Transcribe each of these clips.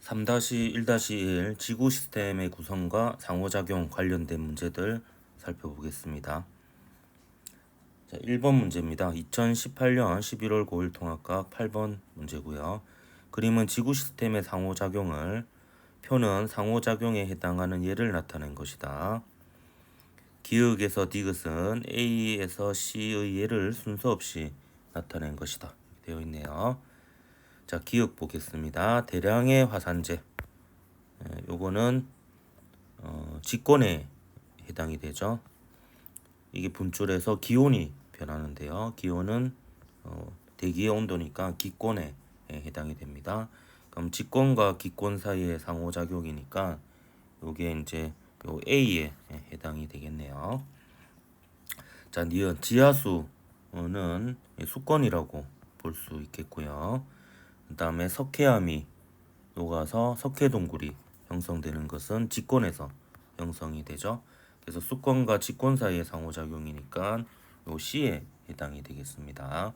3-1-1 지구 시스템의 구성과 상호작용 관련된 문제들 살펴보겠습니다. 자, 1번 문제입니다. 2018년 11월 9일 통합각 8번 문제고요. 그림은 지구 시스템의 상호작용을 표는 상호작용에 해당하는 예를 나타낸 것이다. 기역에서 디귿은 A에서 C의 예를 순서 없이 나타낸 것이다. 이렇게 되어 있네요. 자, 기역 보겠습니다. 대량의 화산재. 요거는 직권에 해당이 되죠. 이게 분출해서 기온이 변하는데요. 기온은 대기의 온도니까 기권에 해당이 됩니다. 그럼 직권과 기권 사이의 상호작용이니까 요게 이제 요 A에 해당이 되겠네요. 자, 니은 지하수는 수권이라고 볼 수 있겠고요. 그 다음에 석회암이 녹아서 석회동굴이 형성되는 것은 직권에서 형성이 되죠. 그래서 수권과 직권 사이의 상호작용이니까 요 C에 해당이 되겠습니다.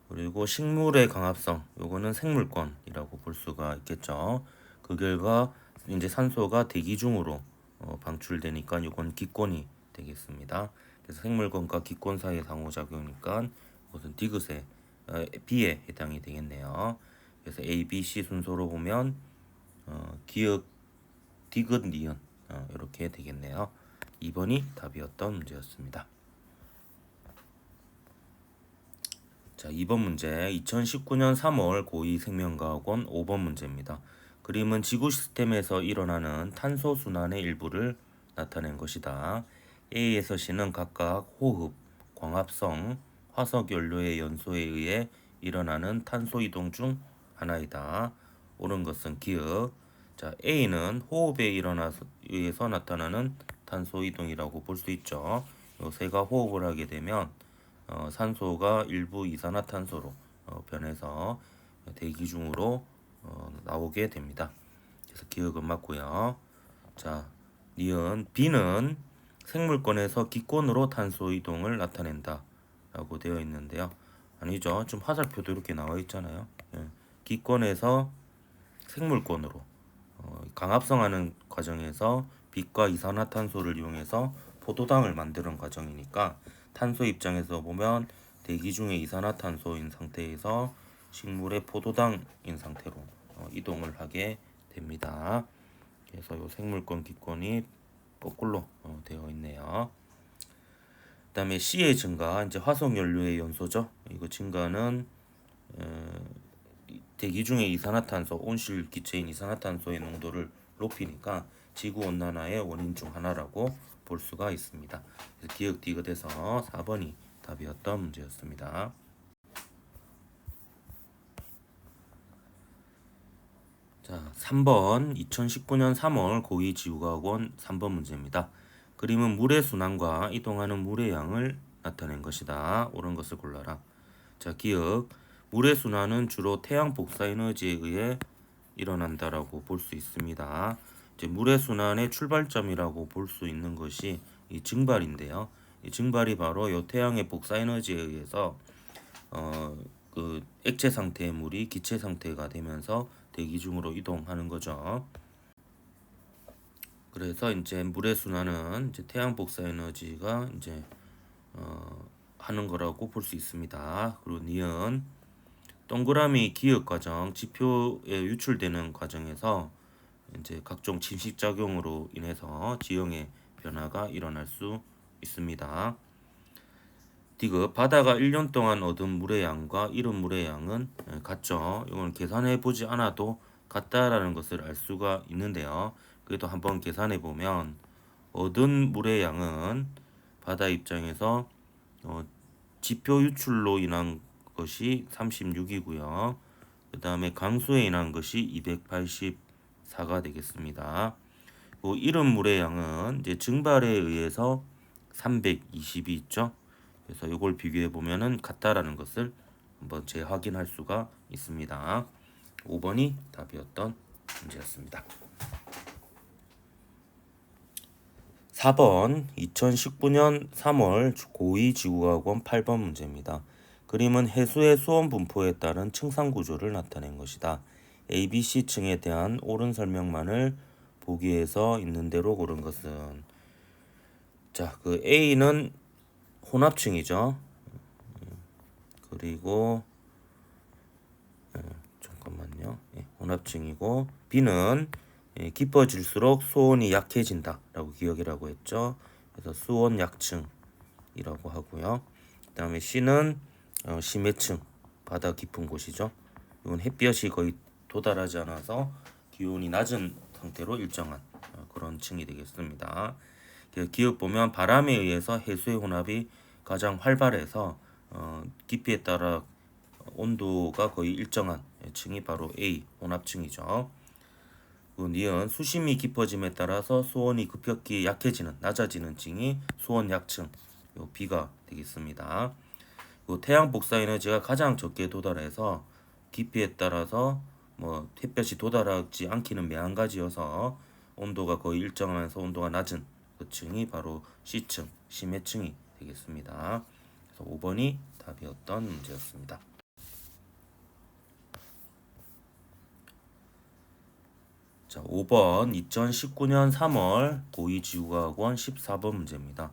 그리고 식물의 강합성, 요거는 생물권이라고 볼 수가 있겠죠. 그 결과 이제 산소가 대기 중으로 방출되니까 요건 기권이 되겠습니다. 그래서 생물권과 기권 사이의 상호작용이니까 이것은 디귿에 B에 해당이 되겠네요. 그래서 A, B, C 순서로 보면 기역, 디귿, 니은 이렇게 되겠네요. 2번이 답이었던 문제였습니다. 자, 2번 문제 2019년 3월 고2 생명과학원 5번 문제입니다. 그림은 지구 시스템에서 일어나는 탄소 순환의 일부를 나타낸 것이다. A에서 C는 각각 호흡, 광합성, 화석 연료의 연소에 의해 일어나는 탄소 이동 중 하나이다. 옳은 것은 기역. 자, A는 호흡에 의해서 나타나는 탄소 이동이라고 볼 수 있죠. 요 새가 호흡을 하게 되면 산소가 일부 이산화탄소로 변해서 대기 중으로 나오게 됩니다. 그래서 기역은 맞고요. 자, 니은 B는 생물권에서 기권으로 탄소 이동을 나타낸다 라고 되어 있는데요. 아니죠. 좀 화살표도 이렇게 나와 있잖아요. 기권에서 생물권으로 강합성하는 과정에서 빛과 이산화탄소를 이용해서 포도당을 만드는 과정이니까 탄소 입장에서 보면 대기 중에 이산화탄소인 상태에서 식물의 포도당인 상태로 이동을 하게 됩니다. 그래서 이 생물권 기권이 거꾸로 되어 있네요. 그다음에 C의 증가, 이제 화석 연료의 연소죠. 이거 증가는 대기 중에 이산화탄소, 온실 기체인 이산화탄소의 농도를 높이니까 지구 온난화의 원인 중 하나라고 볼 수가 있습니다. 그래서 기역 디귿에서 4번이 답이었던 문제였습니다. 자, 3번 2019년 3월 고2 지구과학원 3번 문제입니다. 그림은 물의 순환과 이동하는 물의 양을 나타낸 것이다. 옳은 것을 골라라. 자, 기역. 물의 순환은 주로 태양 복사 에너지에 의해 일어난다라고 볼 수 있습니다. 이제 물의 순환의 출발점이라고 볼 수 있는 것이 이 증발인데요. 이 증발이 바로 이 태양의 복사 에너지에 의해서 그 액체 상태의 물이 기체 상태가 되면서 대기 중으로 이동하는 거죠. 그래서 이제 물의 순환은 이제 태양 복사 에너지가 이제 하는 거라고 볼 수 있습니다. 그리고 니은 동그라미 기역 과정 지표에 유출되는 과정에서 이제 각종 침식 작용으로 인해서 지형의 변화가 일어날 수 있습니다. 디귿 바다가 1년 동안 얻은 물의 양과 이른 물의 양은 같죠. 이건 계산해 보지 않아도 같다라는 것을 알 수가 있는데요. 그래도 한번 계산해 보면 얻은 물의 양은 바다 입장에서 지표 유출로 인한 것이 36이고요. 그 다음에 강수에 인한 것이 284가 되겠습니다. 이른 물의 양은 이제 증발에 의해서 320이 있죠. 그래서 이걸 비교해 보면은 같다라는 것을 한번 재확인할 수가 있습니다. 5번이 답이었던 문제였습니다. 4번 2019년 3월 고2 지구과학원 8번 문제입니다. 그림은 해수의 수온 분포에 따른 층상 구조를 나타낸 것이다. ABC층에 대한 옳은 설명만을 보기에서 있는 대로 고른 것은 자, 그 A는 혼합층이죠. 그리고 잠깐만요. 혼합층이고 B는 깊어질수록 수온이 약해진다라고 기억이라고 했죠. 그래서 수온 약층이라고 하고요. 그다음에 C는 심해층, 바다 깊은 곳이죠. 이건 햇볕이 거의 도달하지 않아서 기온이 낮은 상태로 일정한 그런 층이 되겠습니다. 기억 보면 바람에 의해서 해수의 혼합이 가장 활발해서 깊이에 따라 온도가 거의 일정한 층이 바로 A 혼합층이죠. 니은 수심이 깊어짐에 따라서 수온이 급격히 약해지는 낮아지는 층이 수온 약층 요 B가 되겠습니다. 태양 복사 에너지가 가장 적게 도달해서 깊이에 따라서 뭐 햇볕이 도달하지 않기는 매한가지여서 온도가 거의 일정하면서 온도가 낮은 그 층이 바로 C층 심해층이 되겠습니다. 그래서 5번이 답이었던 문제였습니다. 자, 5번 2019년 3월 고2지구과학원 14번 문제입니다.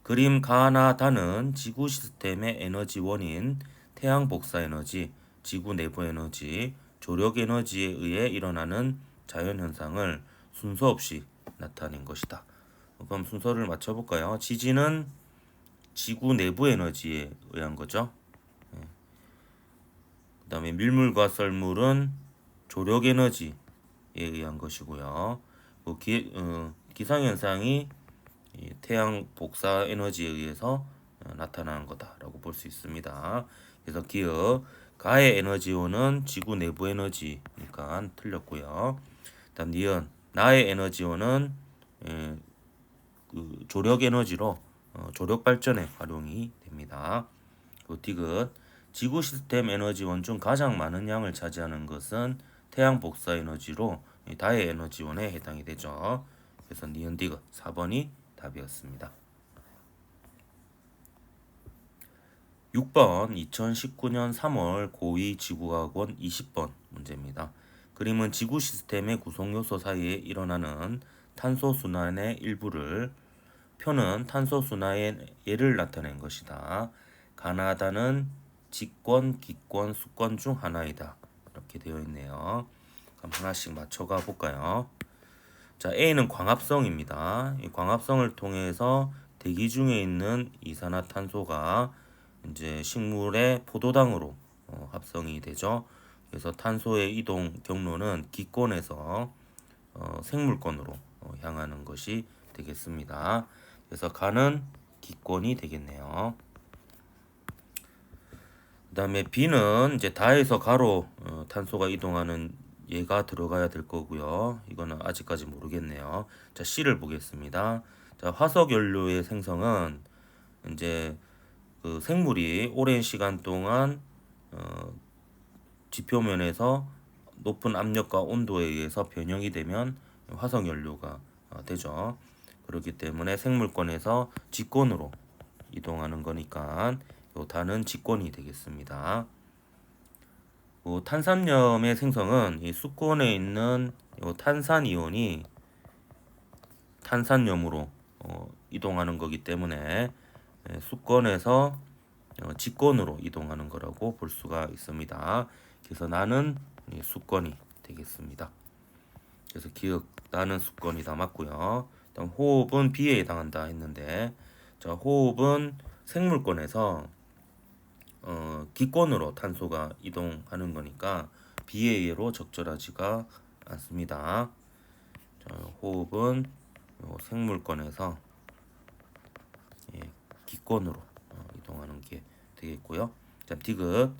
그림 가나다는 지구 시스템의 에너지 원인, 태양 복사 에너지, 지구 내부 에너지, 조력 에너지에 의해 일어나는 자연 현상을 순서 없이 나타낸 것이다. 그럼 순서를 맞춰볼까요? 지진은 지구 내부 에너지에 의한 거죠. 그다음에 밀물과 썰물은 조력 에너지에 의한 것이고요. 기상현상이 태양 복사 에너지에 의해서 나타나는 거다라고 볼 수 있습니다. 그래서 기억 가의 에너지원은 지구 내부 에너지니까 틀렸고요. 다음 니은 나의 에너지원은 그 조력 에너지로 조력 발전에 활용이 됩니다. 디귿 지구 시스템 에너지원 중 가장 많은 양을 차지하는 것은 태양 복사 에너지로 다의 에너지원에 해당이 되죠. 그래서 니은 디귿 4번이 답이었습니다. 6번 2019년 3월 고2 지구과학원 20번 문제입니다. 그림은 지구 시스템의 구성 요소 사이에 일어나는 탄소 순환의 일부를 표는 탄소 순환의 예를 나타낸 것이다. 가나다는 직권, 기권, 수권 중 하나이다. 이렇게 되어 있네요. 그럼 하나씩 맞춰가 볼까요? 자, A는 광합성입니다. 이 광합성을 통해서 대기 중에 있는 이산화탄소가 이제 식물의 포도당으로 합성이 되죠. 그래서 탄소의 이동 경로는 기권에서 생물권으로 향하는 것이 되겠습니다. 그래서 가는 기권이 되겠네요. 그다음에 B는 이제 다에서 가로 탄소가 이동하는 얘가 들어가야 될 거고요. 이거는 아직까지 모르겠네요. 자, C를 보겠습니다. 자, 화석 연료의 생성은 이제 그 생물이 오랜 시간 동안 지표면에서 높은 압력과 온도에 의해서 변형이 되면 화석 연료가 되죠. 그렇기 때문에 생물권에서 직권으로 이동하는 거니까 요 단은 직권이 되겠습니다. 탄산염의 생성은 이 수권에 있는 요 탄산 이온이 탄산염으로 이동하는 거기 때문에 수권에서 직권으로 이동하는 거라고 볼 수가 있습니다. 그래서 나는 수권이 되겠습니다. 그래서 기억 나는 수권이다 맞고요. 다음 호흡은 B에 해당한다 했는데 자, 호흡은 생물권에서 기권으로 탄소가 이동하는 거니까 B의 예로 적절하지가 않습니다. 자, 호흡은 생물권에서 기권으로 이동하는 게 되겠고요. 자, 디귿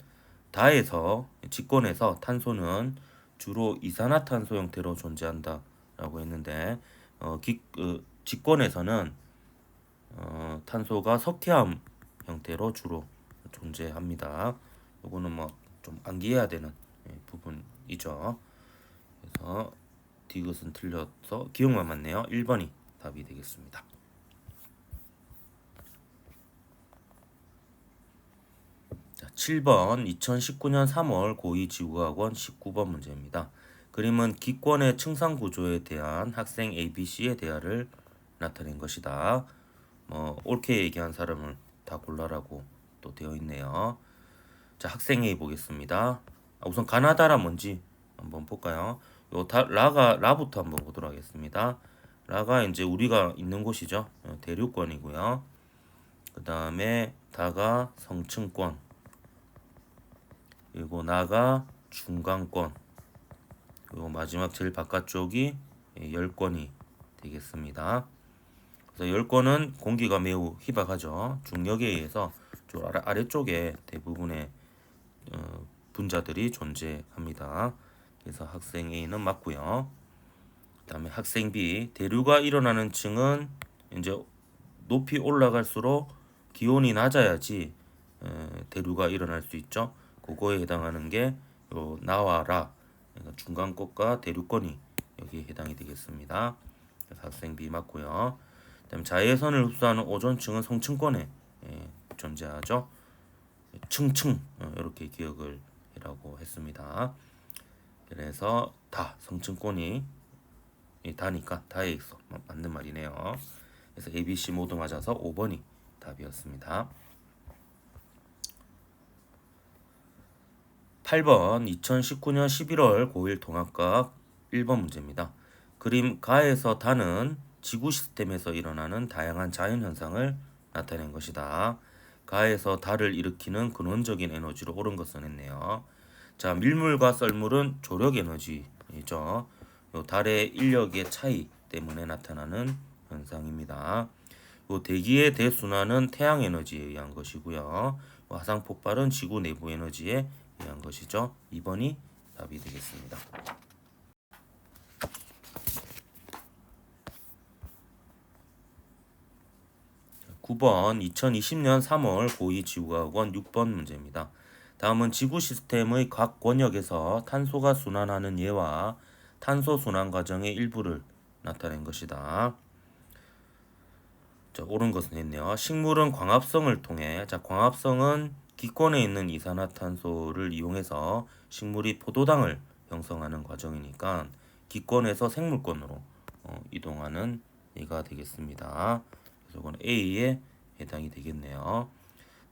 다에서 직권에서 탄소는 주로 이산화탄소 형태로 존재한다라고 했는데 직권에서는 탄소가 석회암 형태로 주로 존재합니다. 이거는 뭐 좀 암기해야 되는 부분이죠. 그래서 디귿은 틀려서 기억만 맞네요. 1번이 답이 되겠습니다. 자, 7번 2019년 3월 고2지구학원 19번 문제입니다. 그림은 기권의 층상 구조에 대한 학생 ABC의 대화를 나타낸 것이다. 옳게 얘기한 사람을 다 골라라고 또 되어 있네요. 자, 학생 A 보겠습니다. 우선 가나다라 뭔지 한번 볼까요? 라부터 한번 보도록 하겠습니다. 라가 이제 우리가 있는 곳이죠. 대륙권이고요. 그 다음에 다가 성층권, 그리고 나가 중간권, 그리고 마지막 제일 바깥쪽이 열권이 되겠습니다. 그래서 열권은 공기가 매우 희박하죠. 중력에 의해서 저 아래쪽에 대부분의 분자들이 존재합니다. 그래서 학생 A는 맞고요. 그다음에 학생 B, 대류가 일어나는 층은 이제 높이 올라갈수록 기온이 낮아야지 대류가 일어날 수 있죠. 그거에 해당하는 게 나와라, 그러니까 중간권과 대류권이 여기에 해당이 되겠습니다. 그래서 학생 B 맞고요. 그다음에 자외선을 흡수하는 오존층은 성층권에 존재하죠. 층층 이렇게 기억을 이라고 했습니다. 그래서 다 성층권이 다니까 다에 있어 맞는 말이네요. 그래서 A, B, C 모두 맞아서 5번이 답이었습니다. 8번 2019년 11월 고1 통합과학 1번 문제입니다. 그림 가에서 다는 지구 시스템에서 일어나는 다양한 자연 현상을 나타낸 것이다. 가에서 달을 일으키는 근원적인 에너지로 옳은 것은 했네요. 자, 밀물과 썰물은 조력 에너지이죠. 달의 인력의 차이 때문에 나타나는 현상입니다. 대기의 대순환은 태양 에너지에 의한 것이고요. 화산 폭발은 지구 내부 에너지에 의한 것이죠. 2번이 답이 되겠습니다. 9번 2020년 3월 고2 지구과학원 6번 문제입니다. 다음은 지구 시스템의 각 권역에서 탄소가 순환하는 예와 탄소 순환 과정의 일부를 나타낸 것이다. 자, 옳은 것은 했네요. 식물은 광합성을 통해, 자, 광합성은 기권에 있는 이산화탄소를 이용해서 식물이 포도당을 형성하는 과정이니까 기권에서 생물권으로 이동하는 예가 되겠습니다. 그래서 이건 A에 해당이 되겠네요.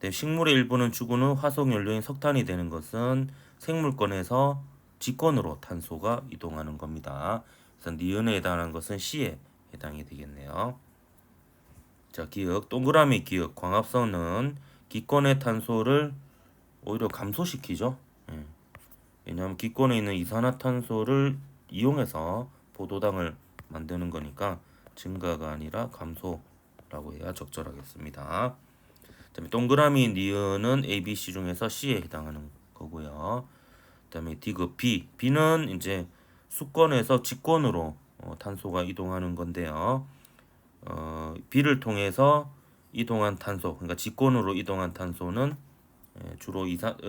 네, 식물의 일부는 죽은 후 화석 연료인 석탄이 되는 것은 생물권에서 직권으로 탄소가 이동하는 겁니다. 그래서 니은에 해당하는 것은 C에 해당이 되겠네요. 자, 기억, 동그라미 기억, 광합성은 기권의 탄소를 오히려 감소시키죠. 왜냐하면 기권에 있는 이산화탄소를 이용해서 포도당을 만드는 거니까 증가가 아니라 감소라고 해야 적절하겠습니다. 그다음에 동그라미 니은은 A, B, C 중에서 C에 해당하는 거고요. 그다음에 디귿 B, B는 이제 수권에서 직권으로 탄소가 이동하는 건데요. B를 통해서 이동한 탄소, 그러니까 직권으로 이동한 탄소는 주로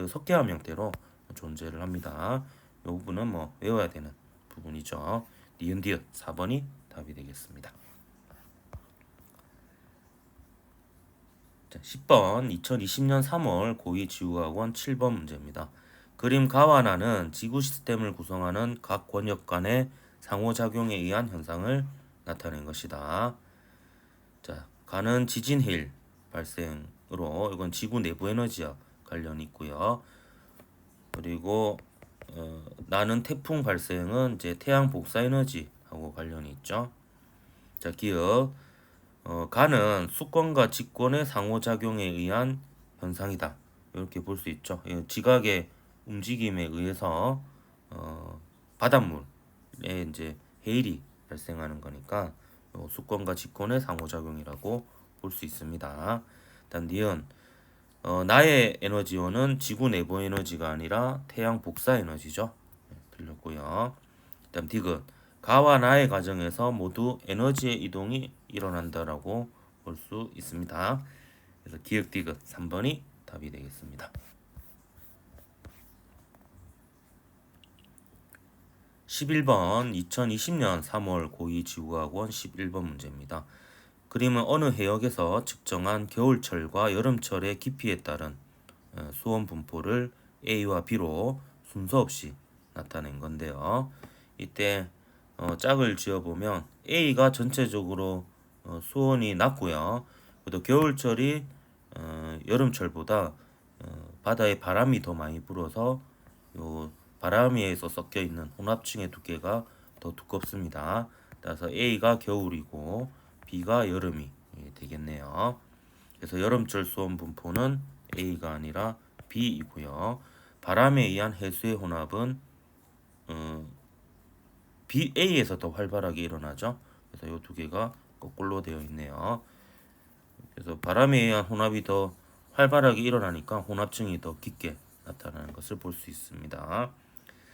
석회암 형태로 존재를 합니다. 이 부분은 뭐 외워야 되는 부분이죠. 니은 디귿 4번이 답이 되겠습니다. 자, 10번 2020년 3월 고2 지구학원 7번 문제입니다. 그림 가와 나는 지구 시스템을 구성하는 각 권역 간의 상호작용에 의한 현상을 나타낸 것이다. 자, 가는 지진 해일 발생으로 이건 지구 내부 에너지와 관련이 있고요. 그리고 나는 태풍 발생은 이제 태양 복사 에너지하고 관련이 있죠. 자, 기억. 가는 수권과 직권의 상호작용에 의한 현상이다. 이렇게 볼 수 있죠. 지각의 움직임에 의해서 바닷물에 이제 해일이 발생하는 거니까 수권과 직권의 상호작용이라고 볼 수 있습니다. 일단 니은 나의 에너지원은 지구 내부 에너지가 아니라 태양 복사 에너지죠. 틀렸고요. 그다음 디귿 가와 나의 과정에서 모두 에너지의 이동이 일어난다라고 볼 수 있습니다. 그래서 기억 디귿 3번이 답이 되겠습니다. 11번 2020년 3월 고2 지구학원 11번 문제입니다. 그림은 어느 해역에서 측정한 겨울철과 여름철의 깊이에 따른 수원 분포를 A와 B로 순서 없이 나타낸 건데요. 이때 짝을 지어보면 A가 전체적으로 수온이 낮고요. 또 겨울철이 여름철보다 바다에 바람이 더 많이 불어서 요 바람에서 섞여 있는 혼합층의 두께가 더 두껍습니다. 따라서 A가 겨울이고 B가 여름이 되겠네요. 그래서 여름철 수온 분포는 A가 아니라 B이고요. 바람에 의한 해수의 혼합은 A에서 더 활발하게 일어나죠. 그래서 이 두 개가 거꾸로 되어 있네요. 그래서 바람에 의한 혼합이 더 활발하게 일어나니까 혼합층이 더 깊게 나타나는 것을 볼 수 있습니다.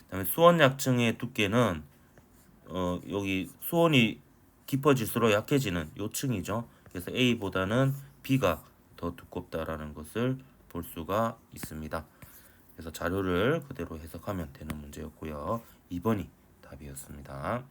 그다음에 수온 약층의 두께는 여기 수온이 깊어질수록 약해지는 요층이죠. 그래서 A보다는 B가 더 두껍다라는 것을 볼 수가 있습니다. 그래서 자료를 그대로 해석하면 되는 문제였고요. 2번이 답이었습니다.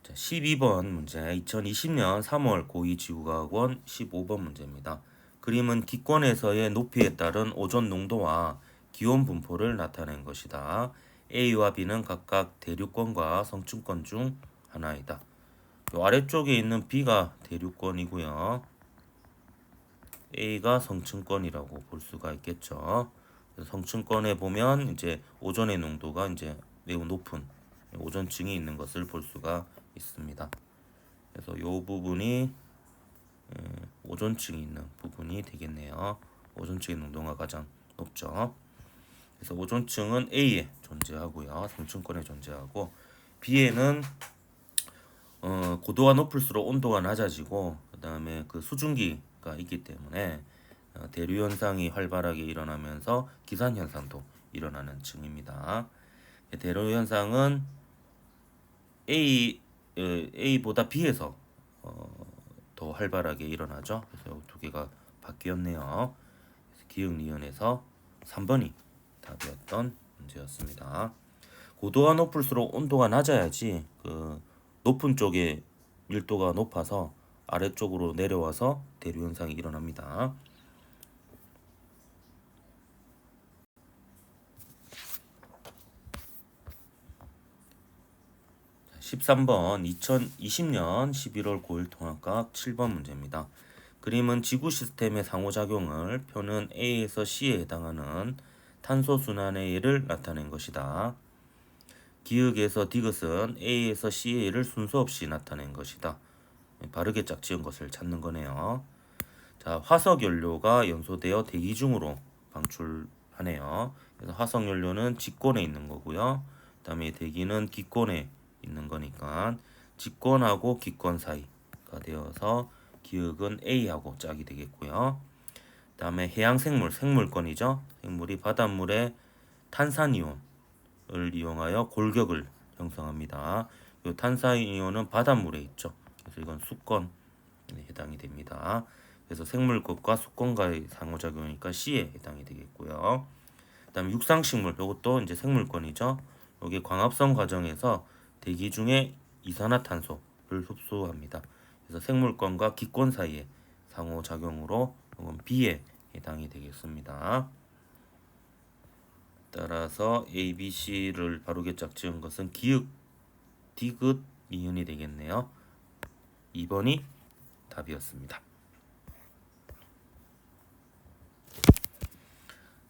자, 12번 문제 2020년 3월 고2지구과학원 15번 문제입니다. 그림은 기권에서의 높이에 따른 오존 농도와 기온 분포를 나타낸 것이다. A와 B는 각각 대륙권과 성층권 중 하나이다. 요 아래쪽에 있는 B가 대륙권이고요. A가 성층권이라고 볼 수가 있겠죠. 성층권에 보면 이제 오존의 농도가 이제 매우 높은 오존층이 있는 것을 볼 수가 있습니다. 그래서 이 부분이 오존층이 있는 부분이 되겠네요. 오존층의 농도가 가장 높죠. 그래서 오존층은 A에 존재하고요. 성층권에 존재하고 B에는 고도가 높을수록 온도가 낮아지고 그 다음에 그 수증기가 있기 때문에 대류 현상이 활발하게 일어나면서 기산 현상도 일어나는 층입니다. 대류 현상은 A보다 B에서 더 활발하게 일어나죠. 그래서 두 개가 바뀌었네요. 기역 니은에서 3번이 답이었던 문제였습니다. 고도가 높을수록 온도가 낮아야지 그 높은 쪽에 밀도가 높아서 아래쪽으로 내려와서 대류 현상이 일어납니다. 13번 2020년 11월 9일 통합과학 7번 문제입니다. 그림은 지구 시스템의 상호작용을 표는 A에서 C에 해당하는 탄소 순환의 예를 나타낸 것이다. 기역에서 디귿은 A에서 C의 예를 순서 없이 나타낸 것이다. 바르게 짝지은 것을 찾는 거네요. 자, 화석 연료가 연소되어 대기 중으로 방출하네요. 그래서 화석 연료는 직권에 있는 거고요. 그다음에 대기는 기권에 있는 거니까 직권하고 기권 사이가 되어서 기역은 A하고 짝이 되겠고요. 그다음에 해양 생물, 생물권이죠. 생물이 바닷물에 탄산이온을 이용하여 골격을 형성합니다. 이 탄산이온은 바닷물에 있죠. 그래서 이건 수권에 해당이 됩니다. 그래서 생물권과 수권과의 상호작용이니까 C에 해당이 되겠고요. 그다음에 육상식물, 이것도 이제 생물권이죠. 여기 광합성 과정에서 대기 중에 이산화탄소를 흡수합니다. 그래서 생물권과 기권 사이의 상호작용으로 이건 B에 해당이 되겠습니다. 따라서 A, B, C를 바르게 짝지은 것은 기역, 디귿, 니은이 되겠네요. 2번이 답이었습니다.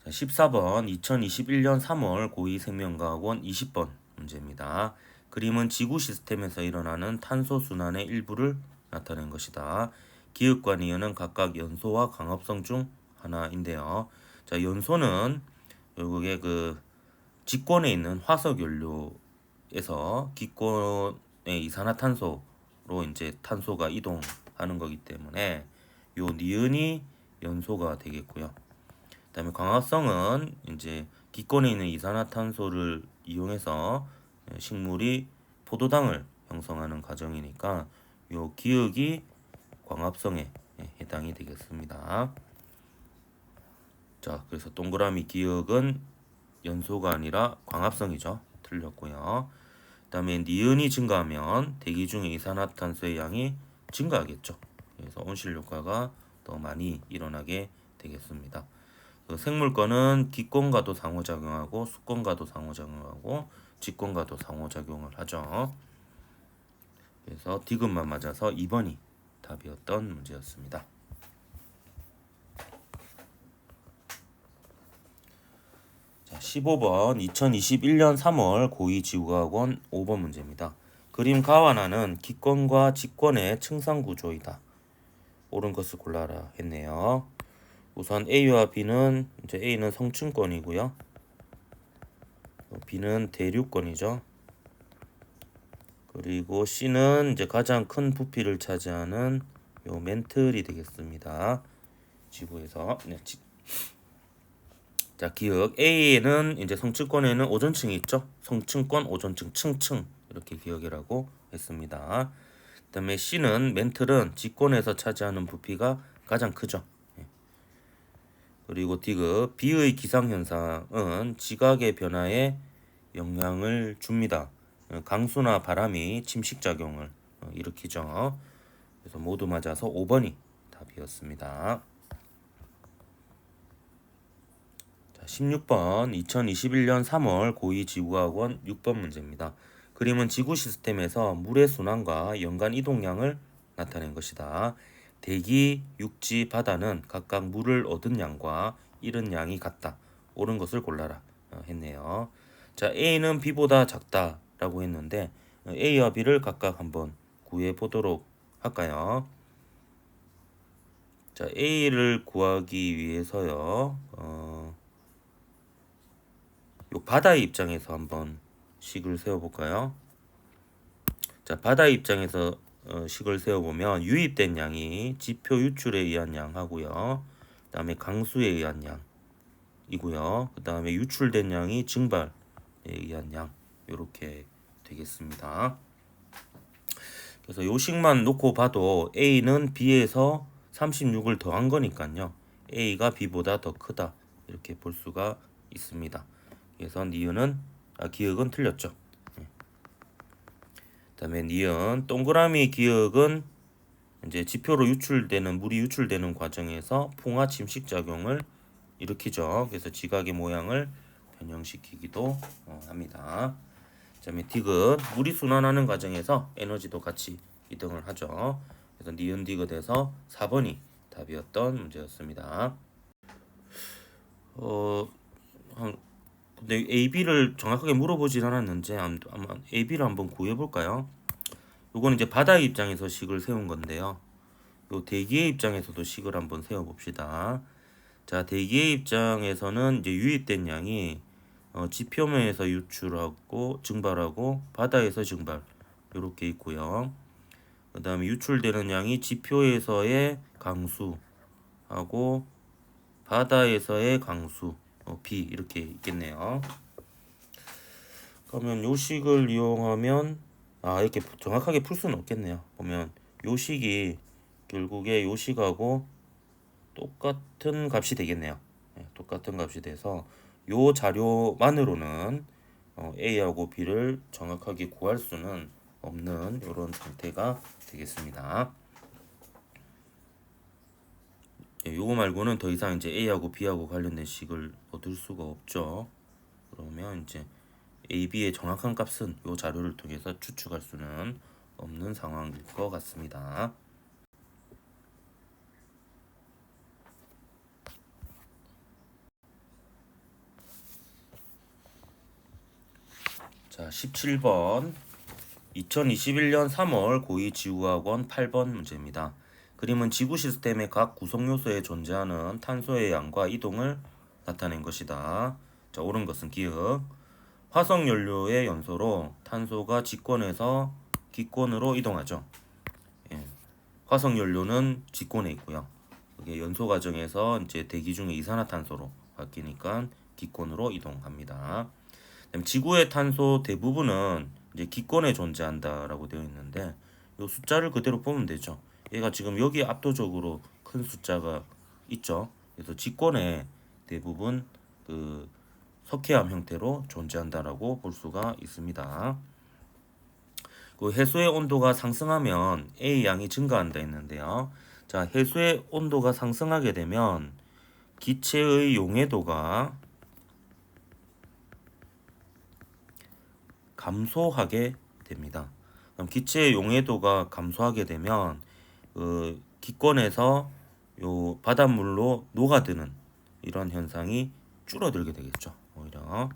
14번 2021년 3월 고2 생명과학원 20번 문제입니다. 그림은 지구 시스템에서 일어나는 탄소 순환의 일부를 나타낸 것이다. 기역과 니은은 각각 연소와 광합성 중 하나인데요. 자, 연소는 결국에 그 직권에 있는 화석 연료에서 기권의 이산화탄소로 이제 탄소가 이동하는 거기 때문에 요 니은이 연소가 되겠고요. 그다음에 광합성은 이제 기권에 있는 이산화탄소를 이용해서 식물이 포도당을 형성하는 과정이니까 요 기역이 광합성에 해당이 되겠습니다. 자, 그래서 동그라미 기역은 연소가 아니라 광합성이죠. 틀렸고요. 그다음에 니은이 증가하면 대기 중에 이산화탄소의 양이 증가하겠죠. 그래서 온실 효과가 더 많이 일어나게 되겠습니다. 그 생물권은 기권과도 상호작용하고 수권과도 상호작용하고 직권과도 상호작용을 하죠. 그래서 디귿만 맞아서 2번이 답이었던 문제였습니다. 자, 15번 2021년 3월 고2지구과학원 5번 문제입니다. 그림 가완하는 기권과 직권의 층상구조이다. 옳은 것을 골라라 했네요. 우선 A와 B는 이제 A는 성층권이고요. B는 대류권이죠. 그리고 C는 이제 가장 큰 부피를 차지하는 요 멘틀이 되겠습니다. 지구에서. 네. 자, 기억. A는 이제 성층권에는 오존층이 있죠. 성층권, 오존층, 층층 이렇게 기억이라고 했습니다. 그다음에 C는 멘틀은 직권에서 차지하는 부피가 가장 크죠. 그리고 디귿. B의 기상현상은 지각의 변화에 영향을 줍니다. 강수나 바람이 침식작용을 일으키죠. 그래서 모두 맞아서 5번이 답이었습니다. 자, 16번 2021년 3월 고2지구학원 6번 문제입니다. 그림은 지구 시스템에서 물의 순환과 연간 이동량을 나타낸 것이다. 대기, 육지, 바다는 각각 물을 얻은 양과 잃은 양이 같다. 옳은 것을 골라라 했네요. 자, A는 B보다 작다라고 했는데 A와 B를 각각 한번 구해 보도록 할까요? 자, A를 구하기 위해서요. 요 바다의 입장에서 한번 식을 세워볼까요? 자, 바다의 입장에서 식을 세워보면 유입된 양이 지표 유출에 의한 양하고요. 그 다음에 강수에 의한 양이고요. 그 다음에 유출된 양이 증발에 의한 양 이렇게 되겠습니다. 그래서 요식만 놓고 봐도 A는 B에서 36을 더한 거니까요. A가 B보다 더 크다 이렇게 볼 수가 있습니다. 그래서 기억은 틀렸죠. 그다음에 니은 동그라미 기억은 이제 지표로 물이 유출되는 과정에서 풍화 침식 작용을 일으키죠. 그래서 지각의 모양을 변형시키기도 합니다. 그다음에 디귿 물이 순환하는 과정에서 에너지도 같이 이동을 하죠. 그래서 니은 디귿에서 4번이 답이었던 문제였습니다. 근데 AB를 정확하게 물어보진 않았는데 아마 AB를 한번 구해볼까요? 요건 이제 바다의 입장에서 식을 세운 건데요. 요 대기의 입장에서도 식을 한번 세워봅시다. 자, 대기의 입장에서는 이제 유입된 양이 지표면에서 유출하고 증발하고 바다에서 증발 이렇게 있고요. 그 다음에 유출되는 양이 지표에서의 강수하고 바다에서의 강수 B 이렇게 있겠네요. 그러면 요식을 이용하면 이렇게 정확하게 풀 수는 없겠네요. 보면 요식이 결국에 요식하고 똑같은 값이 되겠네요. 똑같은 값이 돼서 요 자료만으로는 A하고 B를 정확하게 구할 수는 없는 이런 상태가 되겠습니다. 요거 말고는 더 이상 이제 A하고 B하고 관련된 식을 얻을 수가 없죠. 그러면 이제 A, B의 정확한 값은 요 자료를 통해서 추측할 수는 없는 상황일 것 같습니다. 자, 17번 2021년 3월 고2지구학원 8번 문제입니다. 그림은 지구 시스템의 각 구성 요소에 존재하는 탄소의 양과 이동을 나타낸 것이다. 자, 옳은 것은 기억. 화석 연료의 연소로 탄소가 직권에서 기권으로 이동하죠. 화석 연료는 직권에 있고요. 이게 연소 과정에서 이제 대기 중에 이산화탄소로 바뀌니까 기권으로 이동합니다. 지구의 탄소 대부분은 이제 기권에 존재한다라고 되어 있는데 이 숫자를 그대로 보면 되죠. 얘가 지금 여기에 압도적으로 큰 숫자가 있죠. 그래서 직권에 대부분 그 석회암 형태로 존재한다라고 볼 수가 있습니다. 그 해수의 온도가 상승하면 A 양이 증가한다 했는데요. 자, 해수의 온도가 상승하게 되면 기체의 용해도가 감소하게 됩니다. 그럼 기체의 용해도가 감소하게 되면 기권에서 요 바닷물로 녹아드는 이런 현상이 줄어들게 되겠죠. 오히려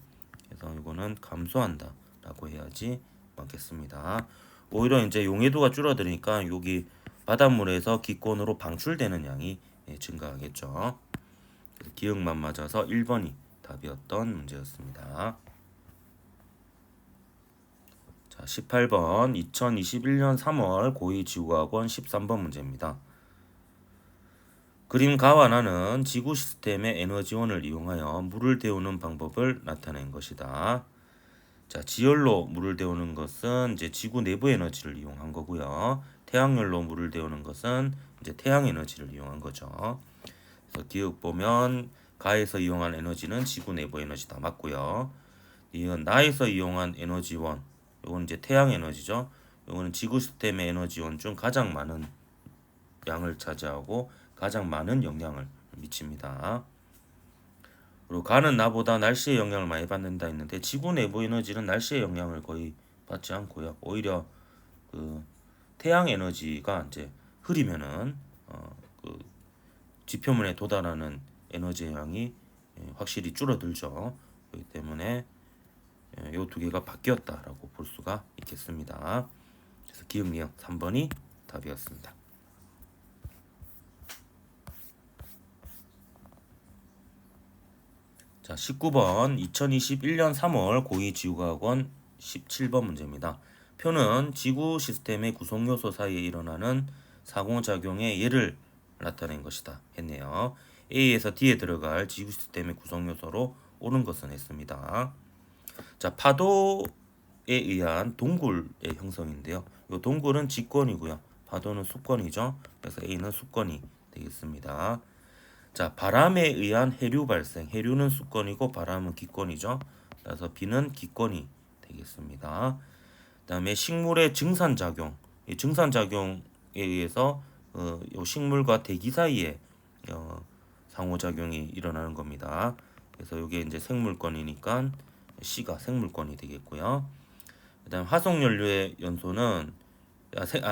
그래서 이거는 감소한다라고 해야지 맞겠습니다. 오히려 이제 용해도가 줄어드니까 여기 바닷물에서 기권으로 방출되는 양이 증가하겠죠. 그래서 기억만 맞아서 1번이 답이었던 문제였습니다. 자, 18번 2021년 3월 고2지구과학원 13번 문제입니다. 그림 가와나는 지구 시스템의 에너지원을 이용하여 물을 데우는 방법을 나타낸 것이다. 자, 지열로 물을 데우는 것은 이제 지구 내부 에너지를 이용한 거고요. 태양열로 물을 데우는 것은 이제 태양 에너지를 이용한 거죠. 그래서 기억 보면 가에서 이용한 에너지는 지구 내부 에너지다 맞고요. 이건 나에서 이용한 에너지원, 이건 이제 태양 에너지죠. 이거는 지구 시스템의 에너지원 중 가장 많은 양을 차지하고 가장 많은 영향을 미칩니다. 그리고 가는 나보다 날씨의 영향을 많이 받는다 했는데 지구 내부 에너지는 날씨의 영향을 거의 받지 않고요. 오히려 그 태양 에너지가 이제 흐리면은 그 지표면에 도달하는 에너지의 양이 확실히 줄어들죠. 그렇기 때문에 이 두 개가 바뀌었다라고 볼 수가 있겠습니다. 그래서 기억력 3번이 답이었습니다. 자, 19번 2021년 3월 고2지구과학원 17번 문제입니다. 표는 지구 시스템의 구성 요소 사이에 일어나는 상호작용의 예를 나타낸 것이다 했네요. A에서 D에 들어갈 지구 시스템의 구성 요소로 옳은 것은 했습니다. 자, 파도에 의한 동굴의 형성인데요. 이 동굴은 직권이고요. 파도는 수권이죠. 그래서 A는 수권이 되겠습니다. 자, 바람에 의한 해류 발생. 해류는 수권이고 바람은 기권이죠. 그래서 B는 기권이 되겠습니다. 그다음에 식물의 증산작용. 이 증산작용에 의해서 요 식물과 대기 사이에 상호작용이 일어나는 겁니다. 그래서 이게 이제 생물권이니까 C가 생물권이 되겠고요. 그다음 화석연료의 연소는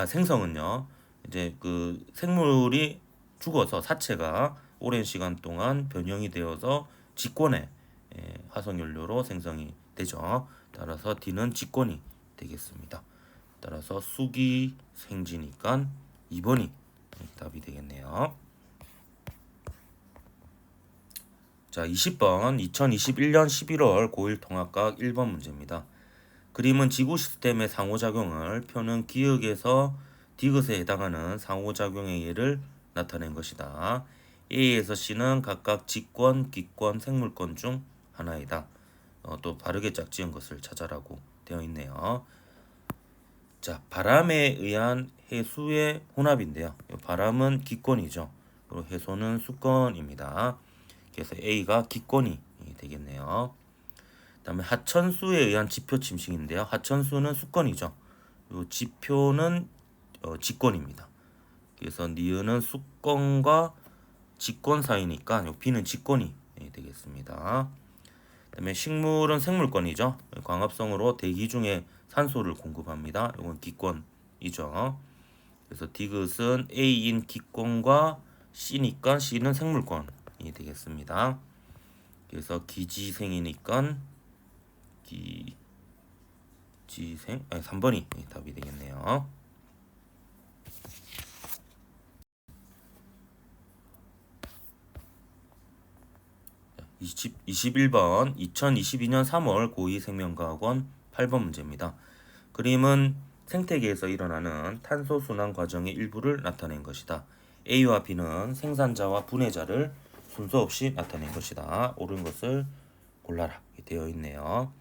생성은요. 이제 그 생물이 죽어서 사체가 오랜 시간 동안 변형이 되어서 직권의 화석연료로 생성이 되죠. 따라서 D는 직권이 되겠습니다. 따라서 수기 생지니까 2번이 답이 되겠네요. 자, 20번 2021년 11월 고1 통합과학 1번 문제입니다. 그림은 지구 시스템의 상호작용을 표는 기역에서 디귿에 해당하는 상호작용의 예를 나타낸 것이다. A에서 C는 각각 직권, 기권, 생물권 중 하나이다. 또 바르게 짝지은 것을 찾아라고 되어 있네요. 자, 바람에 의한 해수의 혼합인데요. 바람은 기권이죠. 그리고 해수는 수권입니다. 그래서 A가 기권이 되겠네요. 그다음에 하천수에 의한 지표 침식인데요. 하천수는 수권이죠. 그리고 지표는 직권입니다. 그래서 니은은 수권과 직권 사이니까 B는 직권이 되겠습니다. 그다음에 식물은 생물권이죠. 광합성으로 대기 중에 산소를 공급합니다. 이건 기권이죠. 그래서 디귿은 A인 기권과 C니까 C는 생물권이 되겠습니다. 그래서 기지생이니까 기지생 3번이 답이 되겠네요. 21번 2022년 3월 고2 생명과학원 8번 문제입니다. 그림은 생태계에서 일어나는 탄소 순환 과정의 일부를 나타낸 것이다. A와 B는 생산자와 분해자를 순서 없이 나타낸 것이다. 옳은 것을 골라라 되어 있네요.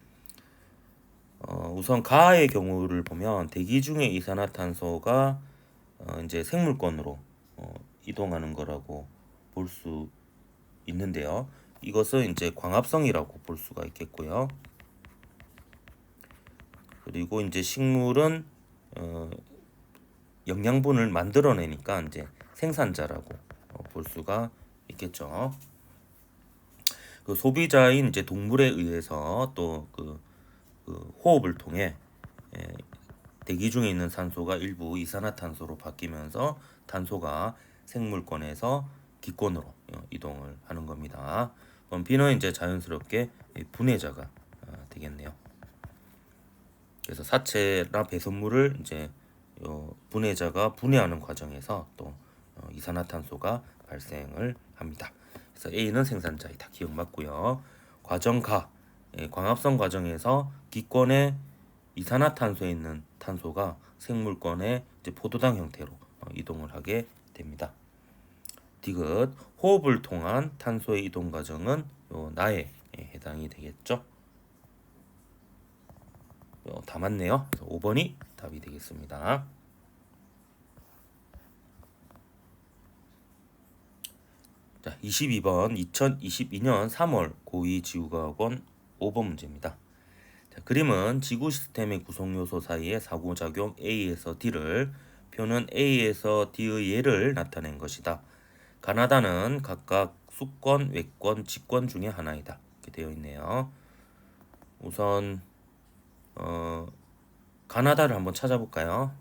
우선 가의 경우를 보면 대기 중에 이산화탄소가 이제 생물권으로 이동하는 거라고 볼 수 있는데요. 이것은 이제 광합성이라고 볼 수가 있겠고요. 그리고 이제 식물은 영양분을 만들어내니까 이제 생산자라고 볼 수가 있겠죠. 그 소비자인 이제 동물에 의해서 또 그 호흡을 통해 대기 중에 있는 산소가 일부 이산화탄소로 바뀌면서 탄소가 생물권에서 기권으로 이동을 하는 겁니다. 그럼 B는 이제 자연스럽게 분해자가 되겠네요. 그래서 사체나 배선물을 이제 분해자가 분해하는 과정에서 또 이산화탄소가 발생을 합니다. 그래서 A는 생산자이다. 기억 맞고요. 과정 가 광합성 과정에서 기권에 이산화탄소에 있는 탄소가 생물권의 이제 포도당 형태로 이동을 하게 됩니다. 디귿 호흡을 통한 탄소의 이동 과정은 나에 해당이 되겠죠. 다 맞네요. 그래서 5번이 답이 되겠습니다. 자, 22번 2022년 3월 고2지구과학원 5번 문제입니다. 자, 그림은 지구 시스템의 구성 요소 사이의 상호작용 A에서 D를 표는 A에서 D의 예를 나타낸 것이다. 가나다는 각각 수권, 외권, 직권 중에 하나이다. 이렇게 되어 있네요. 우선 가나다를 한번 찾아볼까요?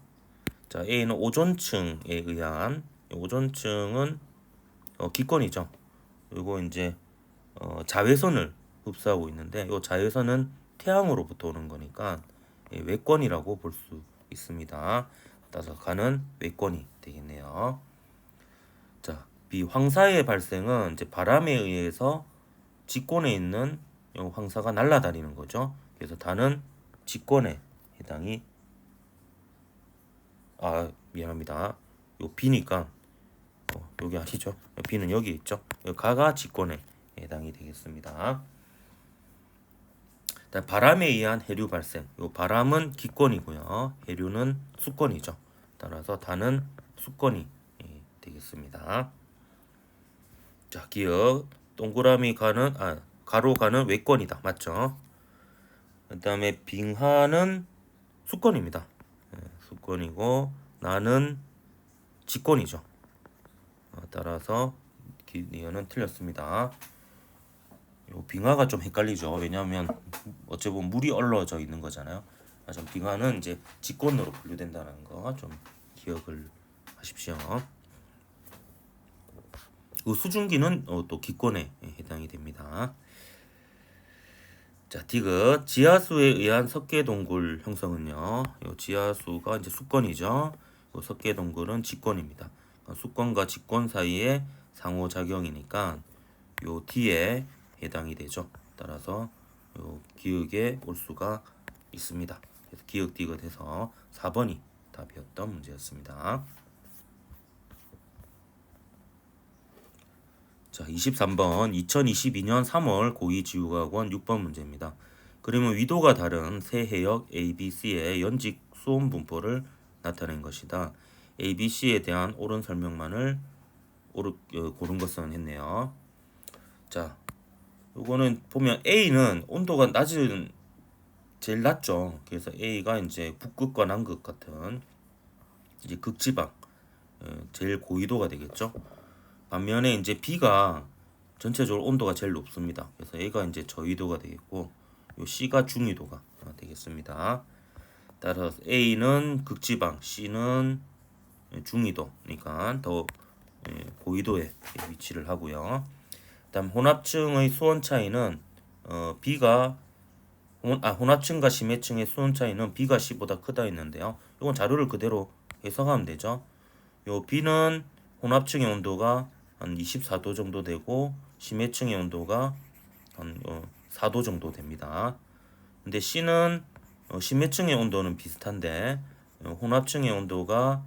자, A는 오존층에 의한 오존층은 기권이죠. 그리고 이제 자외선을 흡수하고 있는데 이 자외선은 태양으로부터 오는 거니까 외권이라고 볼 수 있습니다. 따라서 가는 외권이 되겠네요. 자, B 황사의 발생은 이제 바람에 의해서 직권에 있는 황사가 날아다니는 거죠. 그래서 다는 직권에 해당이 미안합니다. 요 B니까 여기 아니죠. B는 여기 있죠. 가가 직권에 해당이 되겠습니다. 바람에 의한 해류 발생. 요 바람은 기권이고요. 해류는 수권이죠. 따라서 다는 수권이 되겠습니다. 자, 기억. 동그라미 가는 가로 가는 외권이다. 맞죠? 그다음에 빙하는 수권입니다. 수권이고 나는 직권이죠. 따라서 기니어는 틀렸습니다. 요 빙하가 좀 헷갈리죠. 왜냐하면 어찌 보면 물이 얼러져 있는 거잖아요. 좀 빙하는 이제 직권으로 분류된다는 거 좀 기억을 하십시오. 그 수증기는 또 기권에 해당이 됩니다. 자, 디귿 지하수에 의한 석계동굴 형성은요. 요 지하수가 이제 수권이죠. 요 석계동굴은 직권입니다. 수권과 직권 사이에 상호작용이니까 요 D에 해당이 되죠. 따라서 요 기역에 올 수가 있습니다. 그래서 기역 디귿해서 4번이 답이었던 문제였습니다. 자, 23번 2022년 3월 고2지구과학원 6번 문제입니다. 그림은 위도가 다른 세 해역 ABC의 연직 수온 분포를 나타낸 것이다. ABC에 대한 옳은 설명만을 고른 것은 했네요. 자, 요거는 보면 A는 온도가 제일 낮죠. 그래서 A가 이제 북극과 남극 같은 이제 극지방 제일 고위도가 되겠죠. 반면에 이제 B가 전체적으로 온도가 제일 높습니다. 그래서 A가 이제 저위도가 되겠고, 요 C가 중위도가 되겠습니다. 따라서 A는 극지방, C는 중위도니까 더 고위도에 위치를 하고요. 그다음 혼합층의 수온 차이는 혼합층과 심해층의 수온 차이는 B가 C보다 크다 했는데요. 이건 자료를 그대로 해석하면 되죠. 요 B는 혼합층의 온도가 한 24도 정도 되고 심해층의 온도가 한 4도 정도 됩니다. 근데 C는 심해층의 온도는 비슷한데 혼합층의 온도가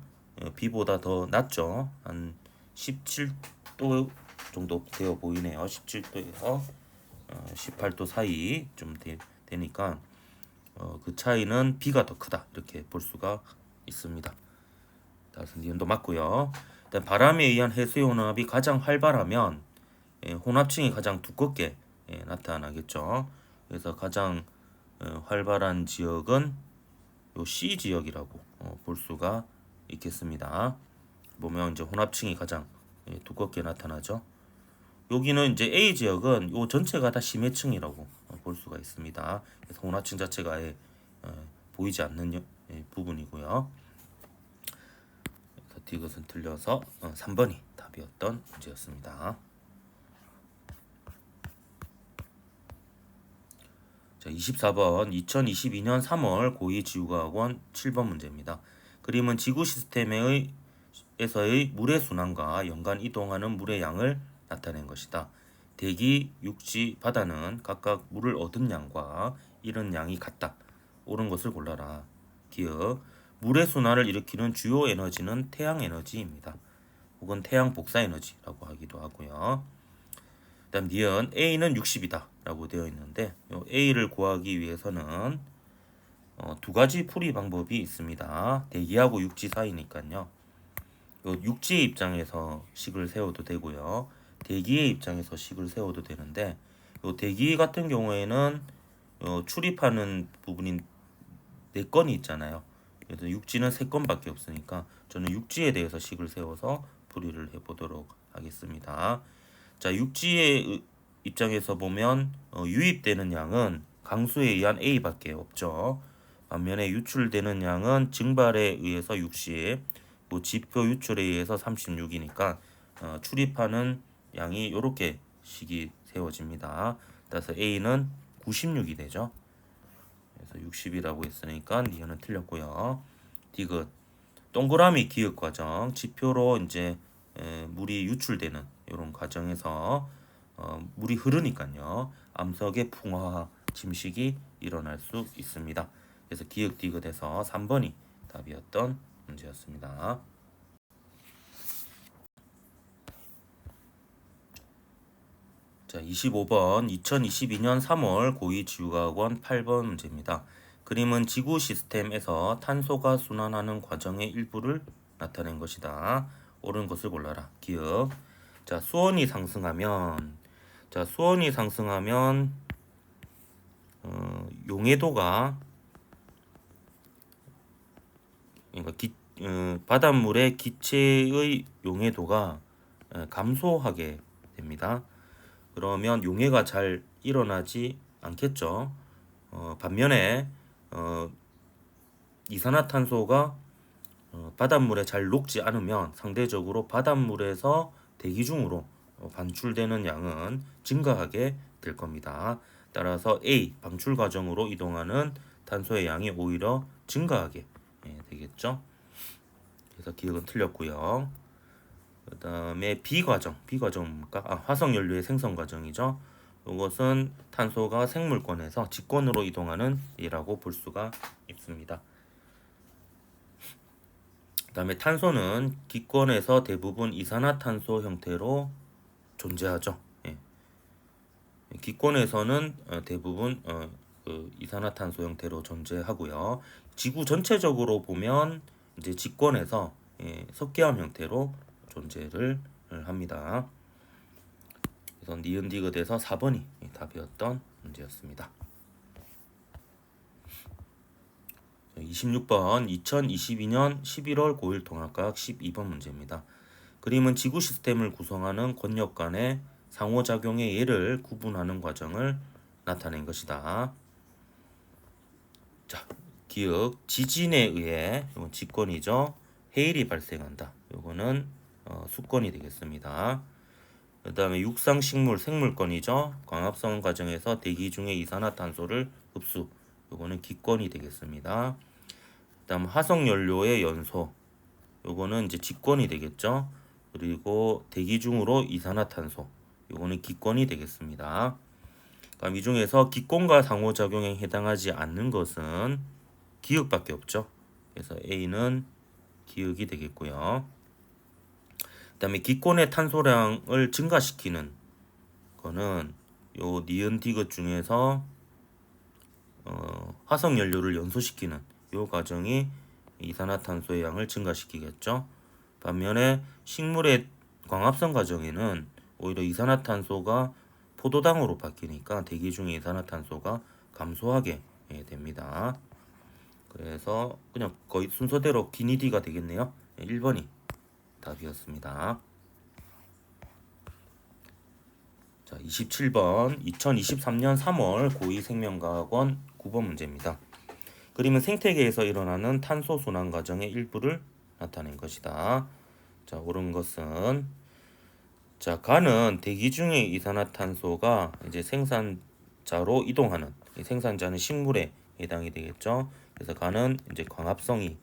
B보다 더 낮죠. 한 17도 정도 되어 보이네요. 17도에서 18도 사이 좀 되니까 그 차이는 B가 더 크다 이렇게 볼 수가 있습니다. 따라서 니은도 맞고요. 일단 바람에 의한 해수의 혼합이 가장 활발하면 혼합층이 가장 두껍게 나타나겠죠. 그래서 가장 활발한 지역은 요 C 지역이라고 볼 수가 있겠습니다. 보면 이제 혼합층이 가장 두껍게 나타나죠. 여기는 이제 A 지역은 요 전체가 다 심해층이라고 볼 수가 있습니다. 그래서 혼합층 자체가 아예 보이지 않는 부분이고요. 그래서 디귿은 틀려서 3번이 답이었던 문제였습니다. 자, 24번 2022년 3월 고2 지구과학원 7번 문제입니다. 그림은 지구 시스템의 에서의 물의 순환과 연간 이동하는 물의 양을 나타낸 것이다. 대기, 육지, 바다는 각각 물을 얻은 양과 잃은 양이 같다. 옳은 것을 골라라. 기억. 물의 순환을 일으키는 주요 에너지는 태양 에너지입니다. 혹은 태양 복사 에너지라고 하기도 하고요. 그다음 니은 A는 60이다 라고 되어 있는데 A를 구하기 위해서는 두 가지 풀이 방법이 있습니다. 대기하고 육지 사이니까요. 육지의 입장에서 식을 세워도 되고요. 대기의 입장에서 식을 세워도 되는데 대기 같은 경우에는 출입하는 부분인 4건이 있잖아요. 그래서 육지는 3건밖에 없으니까 저는 육지에 대해서 식을 세워서 풀이를 해보도록 하겠습니다. 자, 육지의 입장에서 보면 유입되는 양은 강수에 의한 A밖에 없죠. 반면에 유출되는 양은 증발에 의해서 60, 지표 유출에 의해서 36이니까 출입하는 양이 이렇게 식이 세워집니다. 따라서 A는 96이 되죠. 그래서 60이라고 했으니까 니은은 틀렸고요. 디귿 동그라미 기억 과정 지표로 이제 물이 유출되는 이런 과정에서 물이 흐르니까요. 암석의 풍화 침식이 일어날 수 있습니다. 그래서 기억 디귿에서 3번이 답이었던 문제였습니다. 자, 25번 2022년 3월 고2 지구과학원 8번 문제입니다. 그림은 지구 시스템에서 탄소가 순환하는 과정의 일부를 나타낸 것이다. 옳은 것을 골라라. 기억. 자, 수온이 상승하면 용해도가 그러니까 바닷물의 기체의 용해도가 감소하게 됩니다. 그러면 용해가 잘 일어나지 않겠죠. 반면에 이산화탄소가 바닷물에 잘 녹지 않으면 상대적으로 바닷물에서 대기 중으로 방출되는 양은 증가하게 될 겁니다. 따라서 A 방출 과정으로 이동하는 탄소의 양이 오히려 증가하게 되겠죠. 그래서 기억은 틀렸고요. 그 다음에 B 과정은 뭡니까? 화석 연료의 생성 과정이죠. 이것은 탄소가 생물권에서 직권으로 이동하는 예라고 볼 수가 있습니다. 그 다음에 탄소는 기권에서 대부분 이산화탄소 형태로 존재하죠. 예. 기권에서는 대부분 이산화탄소 형태로 존재하고요. 지구 전체적으로 보면 이제 직권에서 석계암 형태로 존재를 합니다. 그래서 니은 디귿에서 4번이 답이었던 문제였습니다. 26번 2022년 11월 고1 통합과학 12번 문제입니다. 그림은 지구 시스템을 구성하는 권력 간의 상호작용의 예를 구분하는 과정을 나타낸 것이다. 자, 기억 지진에 의해 이건 직권이죠. 해일이 발생한다. 이거는 수권이 되겠습니다. 그 다음에 육상식물 생물권이죠. 광합성 과정에서 대기 중에 이산화탄소를 흡수. 이거는 기권이 되겠습니다. 그 다음 화석연료의 연소. 요거는 이제 직권이 되겠죠. 그리고 대기 중으로 이산화탄소. 요거는 기권이 되겠습니다. 그럼 이 중에서 기권과 상호작용에 해당하지 않는 것은 기억밖에 없죠. 그래서 A는 기억이 되겠고요. 그 다음에 기권의 탄소량을 증가시키는 거는 요 니은 디귿 중에서 화석연료를 연소시키는 요 과정이 이산화탄소의 양을 증가시키겠죠. 반면에 식물의 광합성 과정에는 오히려 이산화탄소가 포도당으로 바뀌니까 대기 중에 이산화탄소가 감소하게 됩니다. 그래서 그냥 거의 순서대로 기니디가 되겠네요. 1번이 답이었습니다. 자, 27번 2023년 3월 고2 생명과학원 9번 문제입니다. 그림은 생태계에서 일어나는 탄소 순환 과정의 일부를 나타낸 것이다. 자, 옳은 것은 자, 가는 대기 중의 이산화탄소가 이제 생산자로 이동하는 생산자는 식물에 해당이 되겠죠. 그래서 가는 이제 광합성이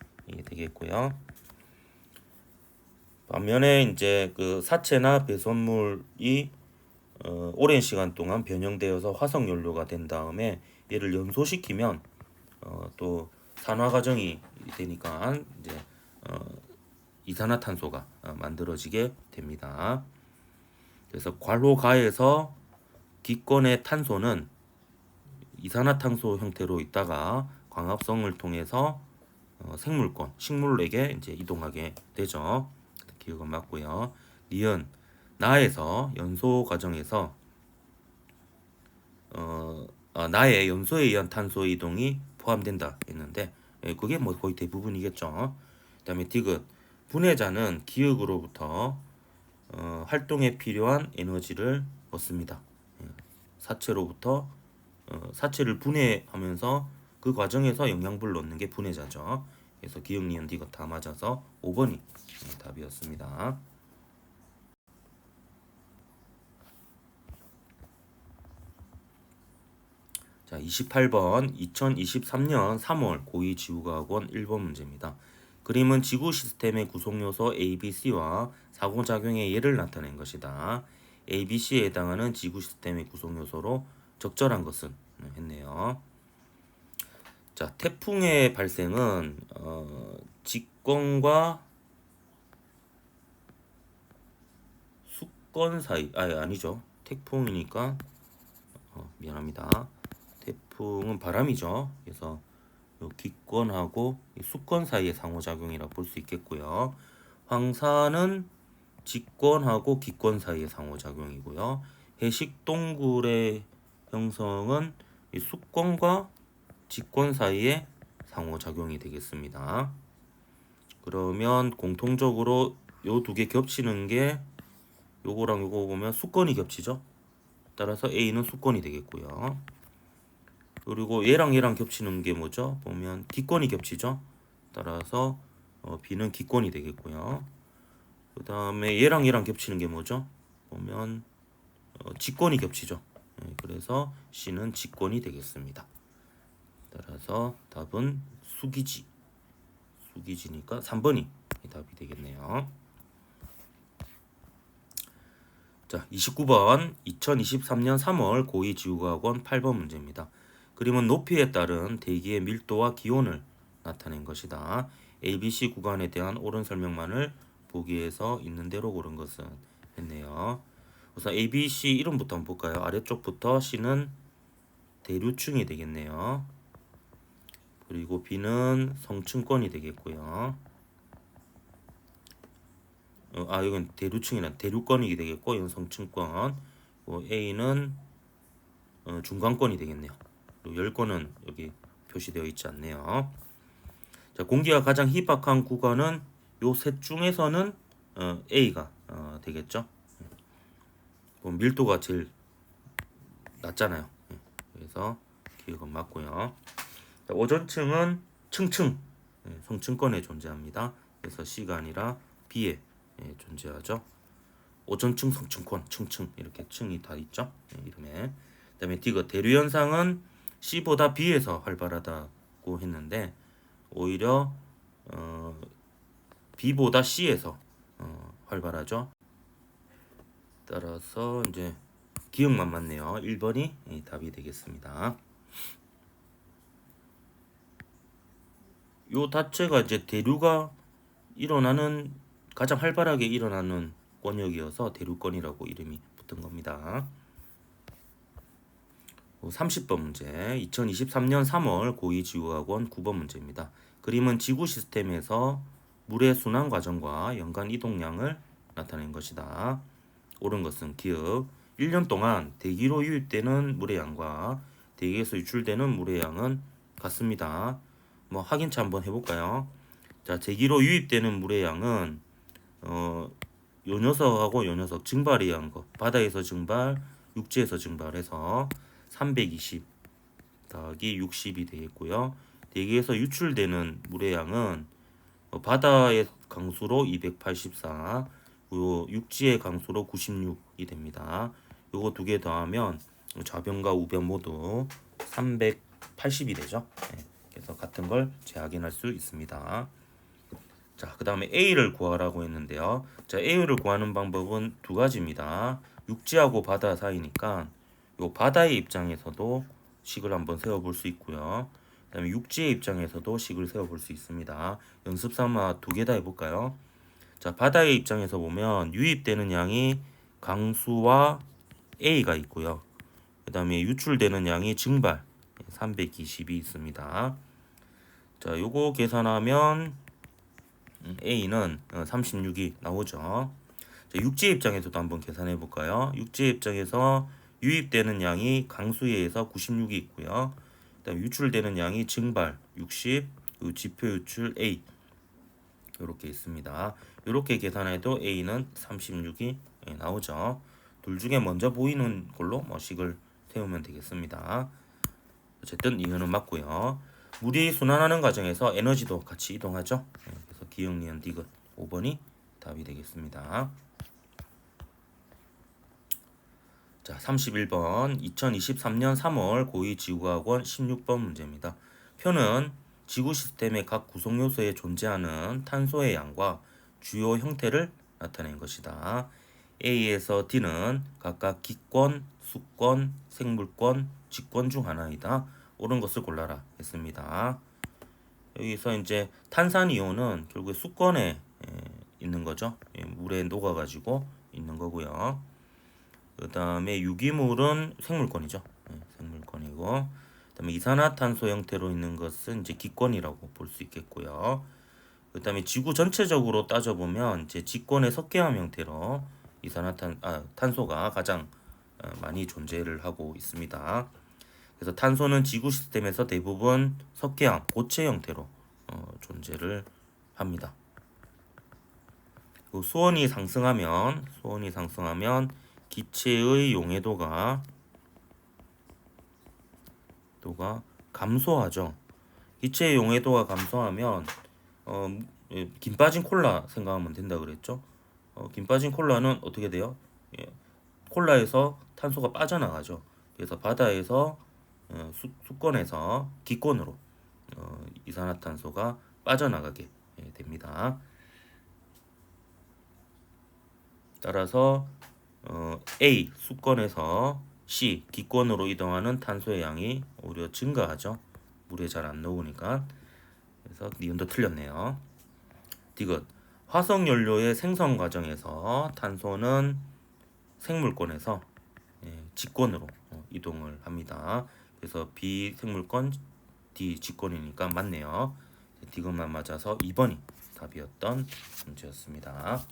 되겠고요. 반면에 이제 그 사체나 배선물이 오랜 시간 동안 변형되어서 화석 연료가 된 다음에 얘를 연소시키면 또 산화 과정이 되니까 이제 이산화탄소가 만들어지게 됩니다. 그래서 괄호가에서 기권의 탄소는 이산화탄소 형태로 있다가 광합성을 통해서 생물권, 식물에게 이제 이동하게 되죠. 기억은 맞고요. 니은 나에서 연소 과정에서 나의 연소에 의한 탄소 이동이 포함된다 했는데 그게 뭐 거의 대부분이겠죠. 그다음에 디귿 분해자는 기억으로부터 활동에 필요한 에너지를 얻습니다. 사체로부터 사체를 분해하면서 그 과정에서 영양분을 얻는 게 분해자죠. 그래서 기억, 니은, 디귿 다 맞아서 5번이 답이었습니다. 자, 28번 2023년 3월 고2 지구과학원 1번 문제입니다. 그림은 지구 시스템의 구성 요소 ABC와 상호작용의 예를 나타낸 것이다. ABC에 해당하는 지구 시스템의 구성 요소로 적절한 것은 했네요. 자, 태풍의 발생은 직권과 수권 사이 아니죠. 태풍이니까 미안합니다. 태풍은 바람이죠. 그래서 요 기권하고 수권 사이의 상호작용이라 볼 수 있겠고요. 황사는 직권하고 기권 사이의 상호작용이고요. 해식 동굴의 형성은 이 수권과 직권 사이의 상호작용이 되겠습니다. 그러면 공통적으로 요 두 개 겹치는 게 요거랑 요거 보면 수권이 겹치죠. 따라서 A는 수권이 되겠고요. 그리고 얘랑 얘랑 겹치는 게 뭐죠? 보면 기권이 겹치죠. 따라서 B는 기권이 되겠고요. 그 다음에 얘랑 얘랑 겹치는 게 뭐죠? 보면 직권이 겹치죠. 그래서 C는 직권이 되겠습니다. 따라서 답은 수기지니까 3번이 답이 되겠네요. 자, 29번 2023년 3월 고2 지구과학원 8번 문제입니다. 그림은 높이에 따른 대기의 밀도와 기온을 나타낸 것이다. ABC 구간에 대한 옳은 설명만을 보기에서 있는 대로 고른 것은 했네요. 우선 ABC 이름부터 한번 볼까요? 아래쪽부터 C는 대류층이 되겠네요. 그리고 B는 성층권이 되겠고요. 이건 대류층이나 대류권이 되겠고 이건 성층권. A는 중간권이 되겠네요. 그리고 열권은 여기 표시되어 있지 않네요. 자, 공기가 가장 희박한 구간은 요 셋 중에서는 A가 되겠죠. 밀도가 제일 낮잖아요. 그래서 기억은 맞고요. 자, 오존층은 층층 성층권에 존재합니다. 그래서 C가 아니라 B에 존재하죠. 오존층, 성층권, 층층 이렇게 층이 다 있죠. 이름에. 그다음에 디귿 대류 현상은 C보다 B에서 활발하다고 했는데 오히려 B보다 C에서 활발하죠. 따라서 이제 기억만 맞네요. 1번이 답이 되겠습니다. 요 자체가 이제 대류가 일어나는 가장 활발하게 일어나는 권역이어서 대류권이라고 이름이 붙은 겁니다. 30번 문제 2023년 3월 고2 지구학원 9번 문제입니다. 그림은 지구 시스템에서 물의 순환 과정과 연간 이동량을 나타낸 것이다. 옳은 것은 기억 1년 동안 대기로 유입되는 물의 양과 대기에서 유출되는 물의 양은 같습니다. 뭐 확인차 한번 해볼까요? 자, 대기로 유입되는 물의 양은 요 녀석하고 요 녀석 증발에 의한 거, 바다에서 증발, 육지에서 증발해서 320 더하기 60이 되겠고요. 대기에서 유출되는 물의 양은 바다의 강수로 284, 요 육지의 강수로 96이 됩니다. 요거 두 개 더하면 좌변과 우변 모두 380이 되죠. 네, 그래서 같은 걸 재확인할 수 있습니다. 자, 그 다음에 A를 구하라고 했는데요. 자, A를 구하는 방법은 두 가지입니다. 육지하고 바다 사이니까 요 바다의 입장에서도 식을 한번 세워볼 수 있고요. 그 다음에 육지의 입장에서도 식을 세워볼 수 있습니다. 연습 삼아 두 개 다 해볼까요? 자, 바다의 입장에서 보면 유입되는 양이 강수와 A가 있고요. 그 다음에 유출되는 양이 증발 320이 있습니다. 자, 요거 계산하면 A는 36이 나오죠. 자, 육지 입장에서도 한번 계산해 볼까요? 육지 입장에서 유입되는 양이 강수에 의해서 96이 있고요. 그다음 유출되는 양이 증발 60, 지표 유출 A 이렇게 있습니다. 이렇게 계산해도 A는 36이 나오죠. 둘 중에 먼저 보이는 걸로 식을 세우면 되겠습니다. 어쨌든 이거는 맞고요. 물이 순환하는 과정에서 에너지도 같이 이동하죠. 그래서 기역, 니은, 디귿 5번이 답이 되겠습니다. 자, 31번 2023년 3월 고2 지구과학원 16번 문제입니다. 표는 지구 시스템의 각 구성 요소에 존재하는 탄소의 양과 주요 형태를 나타낸 것이다. A에서 D는 각각 기권, 수권, 생물권, 직권 중 하나이다. 옳은 것을 골라라 했습니다. 여기서 이제 탄산이온은 결국에 수권에 있는 거죠. 물에 녹아가지고 있는 거고요. 그 다음에 유기물은 생물권이죠. 생물권이고, 그다음에 이산화탄소 형태로 있는 것은 이제 기권이라고 볼 수 있겠고요. 그다음에 지구 전체적으로 따져보면 이제 직권의 석계암 형태로 탄소가 가장 많이 존재를 하고 있습니다. 그래서 탄소는 지구 시스템에서 대부분 석계암, 고체 형태로 존재를 합니다. 수온이 상승하면 기체의 용해도가 감소하죠. 기체의 용해도가 감소하면 김 빠진 콜라 생각하면 된다 그랬죠. 김 빠진 콜라는 어떻게 돼요? 콜라에서 탄소가 빠져나가죠. 그래서 바다에서 수권에서 기권으로 이산화탄소가 빠져나가게 됩니다. 따라서 A 수권에서 C 기권으로 이동하는 탄소의 양이 오히려 증가하죠. 물에 잘 안 녹으니까. 그래서 니은도 틀렸네요. 디귿 화석 연료의 생성 과정에서 탄소는 생물권에서 직권으로 이동을 합니다. 그래서 B 생물권, D 직권이니까 맞네요. 디귿만 맞아서 2번이 답이었던 문제였습니다.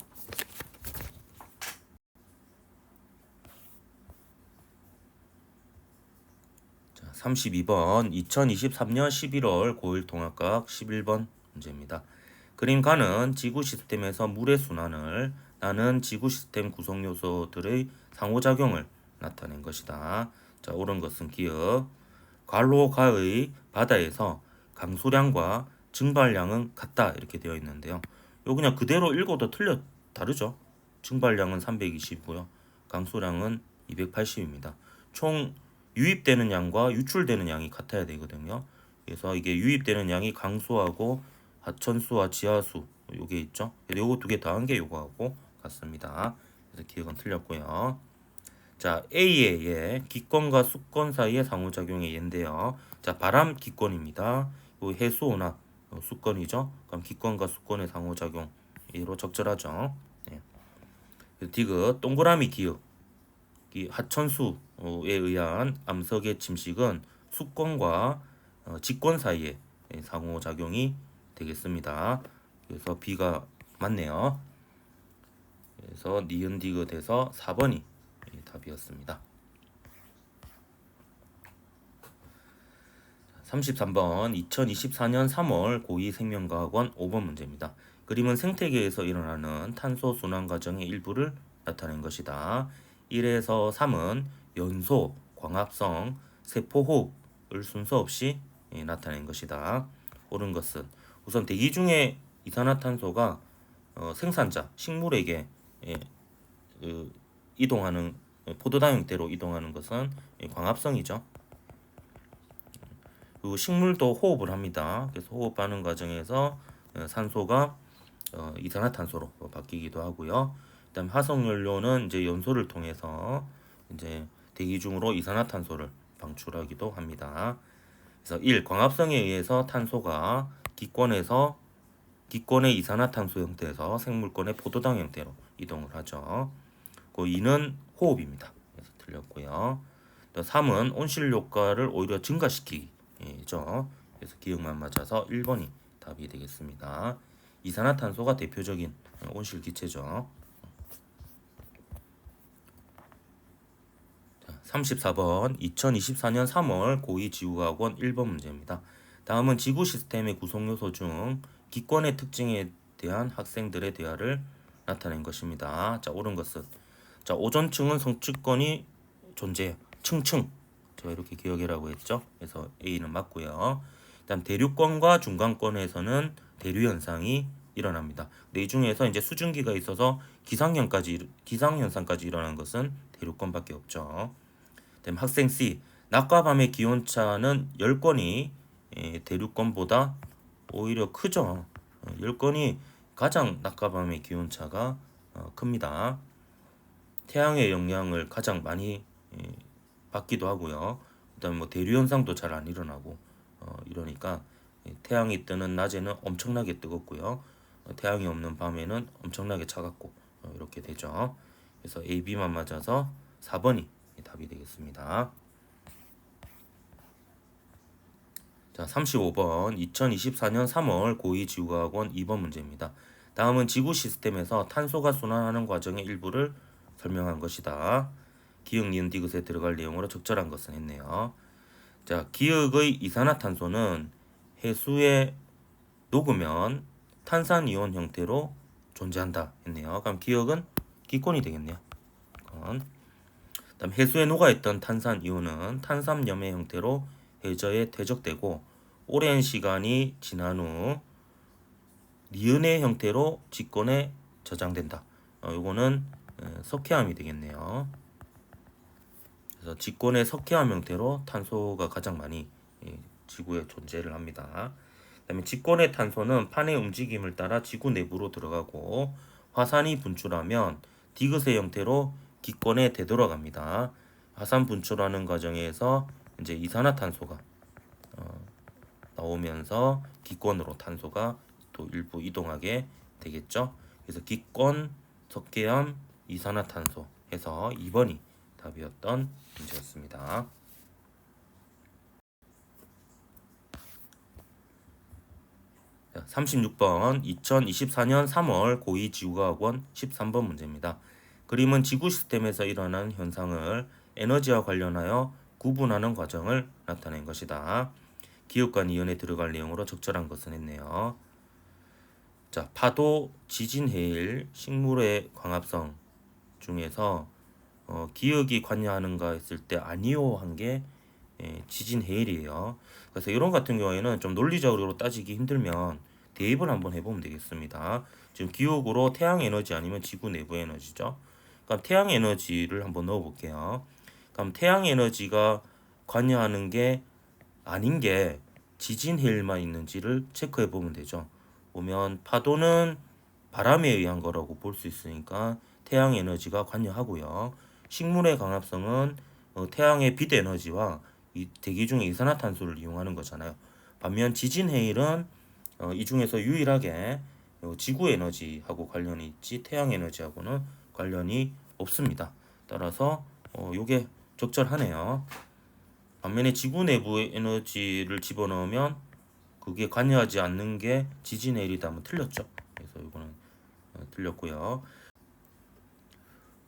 32번 2023년 11월 고1 통합과학 11번 문제입니다. 그림 가는 지구 시스템에서 물의 순환을 나는 지구 시스템 구성 요소들의 상호작용을 나타낸 것이다. 자, 옳은 것은 기억. 괄호 가의 바다에서 강수량과 증발량은 같다 이렇게 되어 있는데요. 요 그냥 그대로 읽어도 다르죠. 증발량은 320이고요. 강수량은 280입니다. 총 유입되는 양과 유출되는 양이 같아야 되거든요. 그래서 이게 유입되는 양이 강수하고 하천수와 지하수 요게 있죠. 요거 두 개 더한 게 요거하고 같습니다. 그래서 기억은 틀렸고요. 자, A의 기권과 수권 사이의 상호작용의 예인데요. 자, 바람 기권입니다. 요 해수온화 수권이죠. 그럼 기권과 수권의 상호작용 예로 적절하죠. 네. 디귿 동그라미 기역 하천수에 의한 암석의 침식은 수권과 직권 사이의 상호작용이 되겠습니다. 그래서 B가 맞네요. 그래서 니은 디귿에서 4번이 답이었습니다. 33번 2024년 3월 고2 생명과학원 5번 문제입니다. 그림은 생태계에서 일어나는 탄소 순환 과정의 일부를 나타낸 것이다. 1에서 3은 연소, 광합성, 세포호흡을 순서 없이 나타낸 것이다. 옳은 것은 우선 대기 중에 이산화탄소가 생산자, 식물에게 그 이동하는 포도당 형태로 이동하는 것은 광합성이죠. 그리고 식물도 호흡을 합니다. 그래서 호흡하는 과정에서 산소가 이산화탄소로 바뀌기도 하고요. 그다음 화석연료는 이제 연소를 통해서 이제 대기 중으로 이산화탄소를 방출하기도 합니다. 그래서 1. 광합성에 의해서 탄소가 기권의 이산화탄소 형태에서 생물권의 포도당 형태로 이동을 하죠. 그 2는 호흡입니다. 그래서 틀렸고요. 3은 온실 효과를 오히려 증가시키죠. 그래서 기억만 맞아서 1번이 답이 되겠습니다. 이산화탄소가 대표적인 온실 기체죠. 34번 2024년 3월 고2지구과학원 1번 문제입니다. 다음은 지구 시스템의 구성 요소 중 기권의 특징에 대한 학생들의 대화를 나타낸 것입니다. 자, 옳은 것은 자, 오존층은 성층권이 존재해. 층층. 제가 이렇게 기억이라고 했죠. 그래서 A는 맞고요. 일단 대륙권과 중간권에서는 대류 현상이 일어납니다. 근데 이 중에서 이제 수증기가 있어서 기상현상까지 일어나는 것은 대륙권밖에 없죠. 그다음 학생 C. 낮과 밤의 기온차는 열권이 대륙권보다 오히려 크죠. 열권이 가장 낮과 밤의 기온차가 큽니다. 태양의 영향을 가장 많이 받기도 하고요. 그다음에 뭐 대류 현상도 잘 안 일어나고 이러니까 태양이 뜨는 낮에는 엄청나게 뜨겁고요. 태양이 없는 밤에는 엄청나게 차갑고 이렇게 되죠. 그래서 A, B만 맞아서 4번이 답이 되겠습니다. 자, 35번 2024년 3월 고2 지구과학원 2번 문제입니다. 다음은 지구 시스템에서 탄소가 순환하는 과정의 일부를 설명한 것이다. 기역, 니은, 디귿에 들어갈 내용으로 적절한 것은 했네요. 자, 기역의 이산화탄소는 해수에 녹으면 탄산이온 형태로 존재한다 했네요. 그럼 기역은 기권이 되겠네요. 그다음 해수에 녹아있던 탄산이온은 탄산염의 형태로 해저에 퇴적되고 오랜 시간이 지난 후 니은의 형태로 직권에 저장된다. 요거는 석회암이 되겠네요. 그래서 직권의 석회암 형태로 탄소가 가장 많이 지구에 존재를 합니다. 그다음에 직권의 탄소는 판의 움직임을 따라 지구 내부로 들어가고 화산이 분출하면 디귿의 형태로 기권에 되돌아갑니다. 화산 분출하는 과정에서 이제 이산화탄소가 나오면서 기권으로 탄소가 또 일부 이동하게 되겠죠. 그래서 기권, 석회암, 이산화탄소 해서 2번이 답이었던 문제였습니다. 36번 2024년 3월 고2 지구과학원 13번 문제입니다. 그림은 지구 시스템에서 일어나는 현상을 에너지와 관련하여 구분하는 과정을 나타낸 것이다. 기역과 니은에 들어갈 내용으로 적절한 것은 했네요. 자, 파도, 지진, 해일, 식물의 광합성 중에서 기역이 관여하는가 했을 때 아니요 한 게 지진 해일이에요. 그래서 이런 같은 경우에는 좀 논리적으로 따지기 힘들면 대입을 한번 해보면 되겠습니다. 지금 기역으로 태양 에너지 아니면 지구 내부 에너지죠. 그럼 태양 에너지를 한번 넣어볼게요. 그럼 태양 에너지가 관여하는 게 아닌 게 지진 해일만 있는지를 체크해 보면 되죠. 보면 파도는 바람에 의한 거라고 볼 수 있으니까 태양 에너지가 관여하고요. 식물의 광합성은 태양의 빛 에너지와 이 대기 중의 이산화탄소를 이용하는 거잖아요. 반면 지진 해일은 이 중에서 유일하게 지구 에너지하고 관련이 있지 태양 에너지하고는 관련이 없습니다. 따라서 요게 적절하네요. 반면에 지구 내부의 에너지를 집어넣으면 그게 관여하지 않는 게 지진 해일이다 하면 틀렸죠. 그래서 이거는 틀렸고요.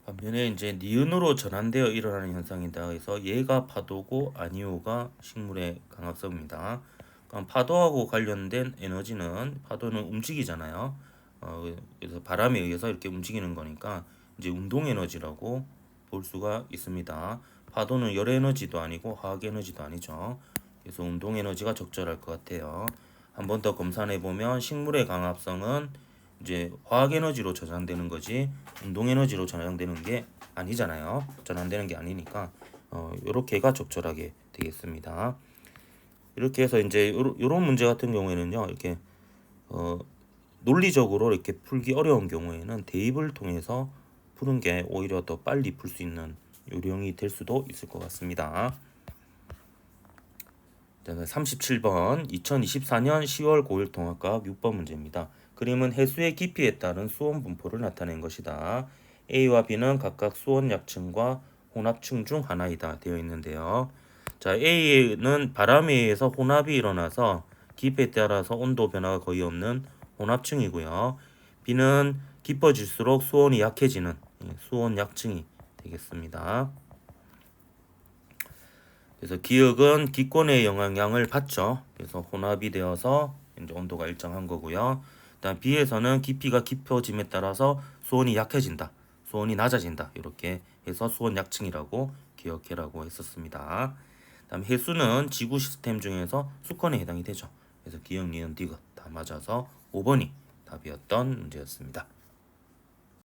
반면에 이제 니은으로 전환되어 일어나는 현상이다. 그래서 얘가 파도고 아니오가 식물의 광합성입니다. 그럼 파도하고 관련된 에너지는 파도는 움직이잖아요. 그래서 바람에 의해서 이렇게 움직이는 거니까 이제 운동 에너지라고 볼 수가 있습니다. 파도는 열 에너지도 아니고 화학 에너지도 아니죠. 그래서 운동 에너지가 적절할 것 같아요. 한 번 더 검산해 보면 식물의 강합성은 이제 화학 에너지로 저장되는 거지 운동 에너지로 저장되는 게 아니잖아요. 전환되는 게 아니니까 요렇게가 적절하게 되겠습니다. 이렇게 해서 이제 요런 문제 같은 경우에는요. 이렇게 어, 논리적으로 이렇게 풀기 어려운 경우에는 대입을 통해서 푸는 게 오히려 더 빨리 풀 수 있는 요령이 될 수도 있을 것 같습니다. 37번 2024년 10월 고1 통합과학 6번 문제입니다. 그림은 해수의 깊이에 따른 수온 분포를 나타낸 것이다. A와 B는 각각 수온 약층과 혼합층 중 하나이다 되어 있는데요. 자, A는 바람에 의해서 혼합이 일어나서 깊이에 따라서 온도 변화가 거의 없는 혼합층이고요. B는 깊어질수록 수온이 약해지는 수온 약층이 되겠습니다. 그래서 기역은 기권의 영향을 받죠. 그래서 혼합이 되어서 이제 온도가 일정한 거고요. 일단 B에서는 깊이가 깊어짐에 따라서 수온이 약해진다. 수온이 낮아진다. 이렇게 해서 수온 약층이라고 기억해라고 했었습니다. 다음 해수는 지구 시스템 중에서 수권에 해당이 되죠. 그래서 기역, 니은, 디귿 다 맞아서 5번이 답이었던 문제였습니다.